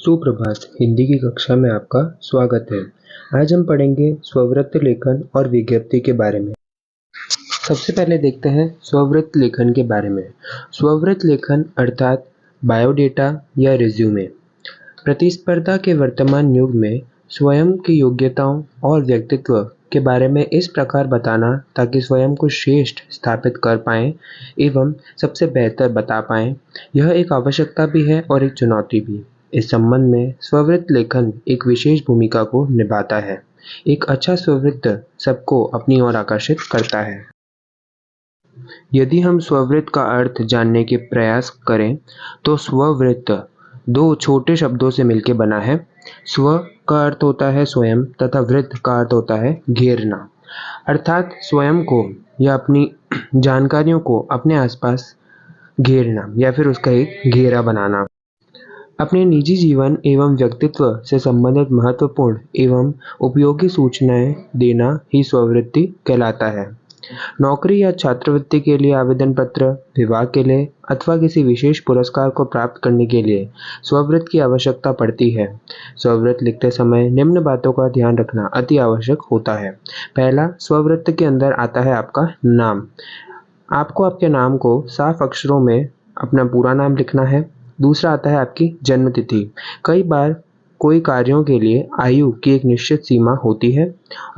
सुप्रभात। हिंदी की कक्षा में आपका स्वागत है। आज हम पढ़ेंगे स्ववृत्त लेखन और विज्ञप्ति के बारे में। सबसे पहले देखते हैं स्ववृत्त लेखन के बारे में। स्ववृत्त लेखन अर्थात बायोडेटा या रिज्यूमे प्रतिस्पर्धा के वर्तमान युग में स्वयं की योग्यताओं और व्यक्तित्व के बारे में इस प्रकार बताना ताकि स्वयं को श्रेष्ठ स्थापित कर पाएं एवं सबसे बेहतर बता पाएं, यह एक आवश्यकता भी है और एक चुनौती भी। इस संबंध में स्ववृत्त लेखन एक विशेष भूमिका को निभाता है। एक अच्छा स्ववृत्त सबको अपनी ओर आकर्षित करता है। यदि हम स्ववृत्त का अर्थ जानने के प्रयास करें तो स्ववृत्त दो छोटे शब्दों से मिलकर बना है। स्व का अर्थ होता है स्वयं तथा वृत्त का अर्थ होता है घेरना, अर्थात स्वयं को या अपनी जानकारियों को अपने आसपास घेरना या फिर उसका एक घेरा बनाना। अपने निजी जीवन एवं व्यक्तित्व से संबंधित महत्वपूर्ण एवं उपयोगी सूचनाएं देना ही स्ववृत्ति कहलाता है। नौकरी या छात्रवृत्ति के लिए आवेदन पत्र, विवाह के लिए अथवा किसी विशेष पुरस्कार को प्राप्त करने के लिए स्ववृत्त की आवश्यकता पड़ती है। स्ववृत्त लिखते समय निम्न बातों का ध्यान रखना अति आवश्यक होता है। पहला, स्ववृत्त के अंदर आता है आपका नाम। आपको आपके नाम को साफ अक्षरों में अपना पूरा नाम लिखना है। दूसरा आता है आपकी जन्म तिथि। कई बार कोई कार्यों के लिए आयु की एक निश्चित सीमा होती है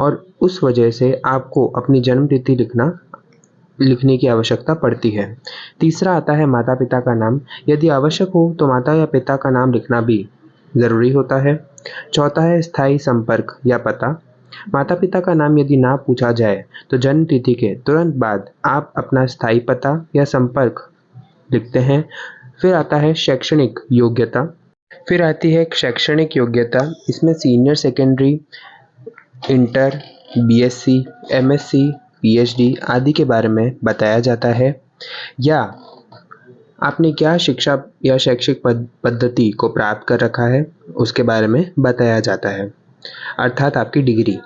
और उस वजह से आपको अपनी जन्म तिथि लिखने की आवश्यकता पड़ती है। तीसरा आता है माता पिता का नाम। यदि आवश्यक हो तो माता या पिता का नाम लिखना भी ज़रूरी होता है। चौथा है स्थायी संपर्क या पता। माता पिता का नाम यदि ना पूछा जाए तो जन्म तिथि के तुरंत बाद आप अपना स्थायी पता या संपर्क लिखते हैं। फिर आता है शैक्षणिक योग्यता। फिर आती है शैक्षणिक योग्यता। इसमें senior secondary, inter, BSc, MSc, PhD आदि के बारे में बताया जाता है, या आपने क्या शिक्षा या शैक्षिक पद्धति को प्राप्त कर रखा है उसके बारे में बताया जाता है, अर्थात आपकी डिग्री।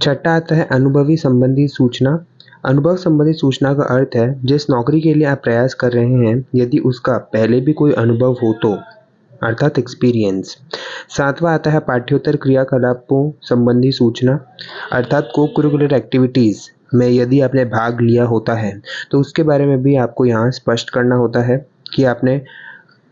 छठा आता है अनुभवी संबंधी सूचना। अनुभव संबंधी सूचना का अर्थ है जिस नौकरी के लिए आप प्रयास कर रहे हैं यदि उसका पहले भी कोई अनुभव हो तो, अर्थात एक्सपीरियंस। सातवां आता है पाठ्योत्तर क्रियाकलापों संबंधी सूचना, अर्थात को करिकुलर एक्टिविटीज़ में यदि आपने भाग लिया होता है तो उसके बारे में भी आपको यहाँ स्पष्ट करना होता है कि आपने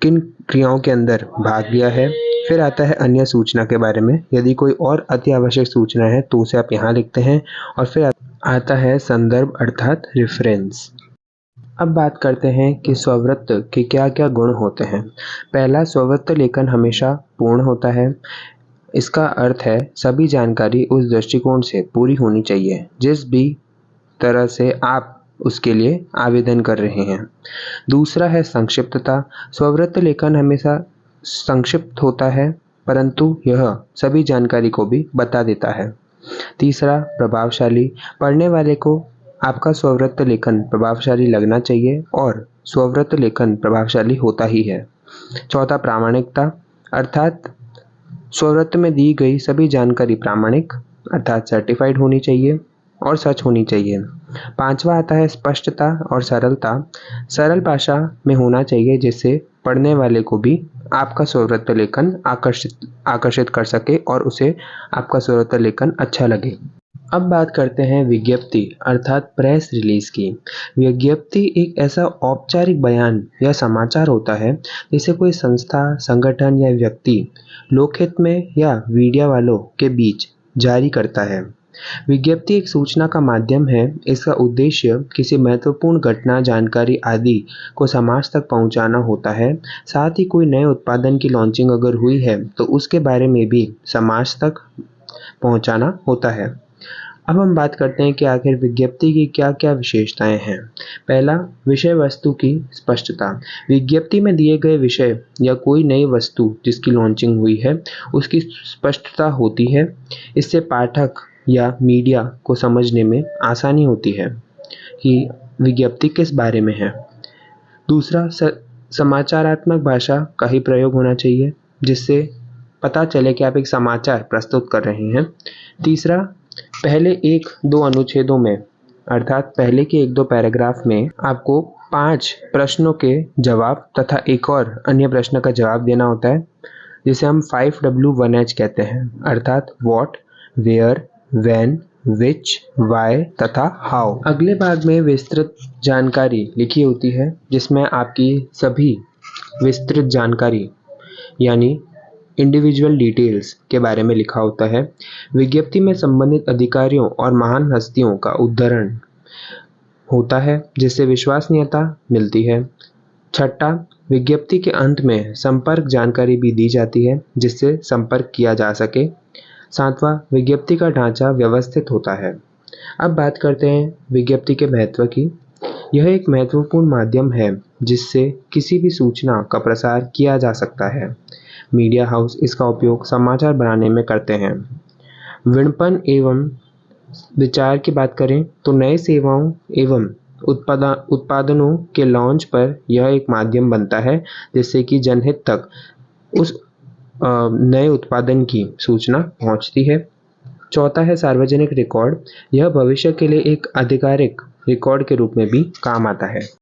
किन क्रियाओं के अंदर भाग लिया है। फिर आता है अन्य सूचना के बारे में। यदि कोई और अति आवश्यक सूचना है तो उसे आप यहाँ लिखते हैं। और फिर आता है संदर्भ अर्थात रेफरेंस। अब बात करते हैं कि स्ववृत्त के क्या क्या गुण होते हैं। पहला, स्ववृत्त लेखन हमेशा पूर्ण होता है। इसका अर्थ है सभी जानकारी उस दृष्टिकोण से पूरी होनी चाहिए जिस भी तरह से आप उसके लिए आवेदन कर रहे हैं। दूसरा है संक्षिप्तता। स्ववृत्त लेखन हमेशा संक्षिप्त होता है परंतु यह सभी जानकारी को भी बता देता है। तीसरा, प्रभावशाली। पढ़ने वाले को आपका स्ववृत्त लेखन प्रभावशाली लगना चाहिए और स्ववृत्त लेखन प्रभावशाली होता ही है। चौथा, प्रामाणिकता, अर्थात स्ववृत्त में दी गई सभी जानकारी प्रामाणिक अर्थात सर्टिफाइड होनी चाहिए और सच होनी चाहिए। पांचवा आता है स्पष्टता और सरलता। सरल भाषा में होना चाहिए जिससे पढ़ने वाले को भी आपका स्ववृत्त लेखन आकर्षित कर सके और उसे आपका स्ववृत्त लेखन अच्छा लगे। अब बात करते हैं विज्ञप्ति अर्थात प्रेस रिलीज की। विज्ञप्ति एक ऐसा औपचारिक बयान या समाचार होता है जिसे कोई संस्था, संगठन या व्यक्ति लोकहित में या मीडिया वालों के बीच जारी करता है। विज्ञप्ति एक सूचना का माध्यम है। इसका उद्देश्य किसी महत्वपूर्ण घटना, जानकारी आदि को समाज तक पहुंचाना होता है। साथ ही कोई नए उत्पादन की लॉन्चिंग अगर हुई है तो उसके बारे में भी समाज तक पहुंचाना होता है। अब हम बात करते हैं कि आखिर विज्ञप्ति की क्या क्या विशेषताएं हैं। पहला, विषय वस्तु की स्पष्टता। विज्ञप्ति में दिए गए विषय या कोई नई वस्तु जिसकी लॉन्चिंग हुई है उसकी स्पष्टता होती है। इससे पाठक या मीडिया को समझने में आसानी होती है कि विज्ञप्ति किस बारे में है। दूसरा, समाचारात्मक भाषा का ही प्रयोग होना चाहिए जिससे पता चले कि आप एक समाचार प्रस्तुत कर रहे हैं। तीसरा, पहले 1-2 अनुच्छेदों में अर्थात पहले के 1-2 पैराग्राफ में आपको 5 प्रश्नों के जवाब तथा एक और अन्य प्रश्न का जवाब देना होता है। जिसे हम 5W1H कहते हैं, अर्थात what, where, when, which, why तथा हाउ। अगले भाग में विस्तृत जानकारी लिखी होती है, जिसमें आपकी सभी विस्तृत जानकारी यानी इंडिविजुअल डिटेल्स के बारे में लिखा होता है। विज्ञप्ति में संबंधित अधिकारियों और महान हस्तियों का उद्धरण होता है, जिससे विश्वसनीयता मिलती है। छठा, विज्ञप्ति के अंत में संपर्क जानकारी भी दी जाती है, जिससे संपर्क किया जा सके। सातवां, विज्ञप्ति का ढांचा व्यवस्थित होता है। अब बात करते हैं विज्ञप्ति के महत्व की। यह एक महत्वपूर्ण माध्यम है जिससे किसी भी सूचना का प्रसार किया जा सकता है। मीडिया हाउस इसका उपयोग समाचार बनाने में करते हैं। विपणन एवं विचार की बात करें तो नए सेवाओं एवं उत्पादनों के लॉन्च पर यह एक माध्यम बनता है, जिससे कि जनहित तक उस नए उत्पादन की सूचना पहुंचती है। चौथा है सार्वजनिक रिकॉर्ड। यह भविष्य के लिए एक आधिकारिक रिकॉर्ड के रूप में भी काम आता है।